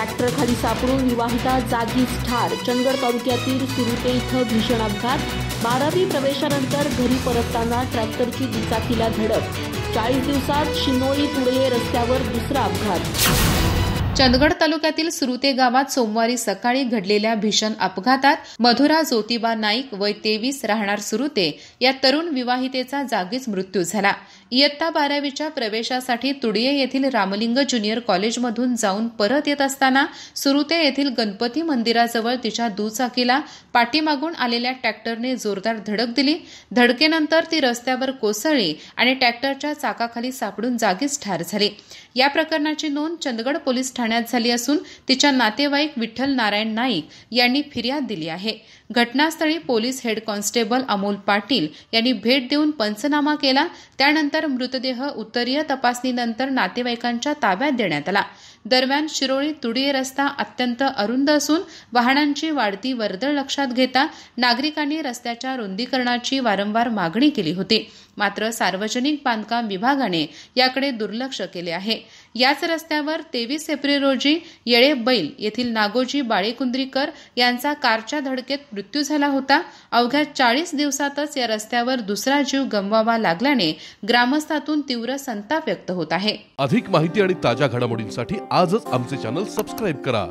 Tractor खाली सापडून विवाहिता जागीच ठार. चंदगड तालुक्यातील सुरुते इथं भीषण अपघात. 12वी प्रवेशानंतर घरी परतताना ट्रॅक्टरची दुचाकीला धडक. 40 दिवसात शिनोळी तुडये रस्त्यावर दुसरा अपघात. चंदगड तालुक्यातील सुरुते गावात सोमवारी सकाळी घडलेल्या भीषण अपघातात मधुरा ज्योतिबा नाईक वय 23 राहणार सुरुते या तरुण विवाहितेचा जागीच मृत्यू झाला. इयत्ता 12वीच्या प्रवेशासाठी तुडिये येथील रामलिंग ज्युनियर कॉलेजमधून जाऊन परत येत असताना सुरुते येथील गणपती मंदिराजवळ तिच्या दुचाकीला पाठीमागून आलेल्या ट्रॅक्टरने जोरदार धडक दिली. धडकेनंतर ती रस्त्यावर कोसळली आणि ट्रॅक्टरच्या चाकाखाली सापडून जागीच ठार झाली. या प्रकरणाची नोंद चंदगड पोलीस ठाण्यात झाली असून तिच्या नातेवाईक विठ्ठल नारायण नाईक यांनी फिर्याद दिली आहे. घटनास्थळी police head constable Amol Patil यांनी भेट देऊन पंचनामा केला. त्यानंतर मृतदेह उत्तरीय तपासणीनंतर नातेवाईकांच्या ताब्यात देण्यात आला. दरम्यान शिरोळी तुडिये रस्ता अत्यंत अरुंद असून वाहनांची वाढती वर्दळ लक्षात घेता नागरिकांनी रस्त्याच्या रुंदीकरणाची वारंवार मागणी केली होती. मात्र सार्वजनिक बांधकाम विभागाने याकडे दुर्लक्ष केले आहे. याच रस्त्यावर 23 एप्रिल रोजी येळे बैल येथील नागोजी बाळेकुंद्रीकर यांचा कारच्या धडकेत मृत्यू झाला होता. अवघ्या 40 दिवसातच या रस्त्यावर दुसरा जीव गमवावा लागल्याने ग्रामस्थातून तीव्र संताप व्यक्त होत आहे. अधिक माहिती आणि ताज्या घडामोडींसाठी आजच आमचे चॅनल सबस्क्राइब करा.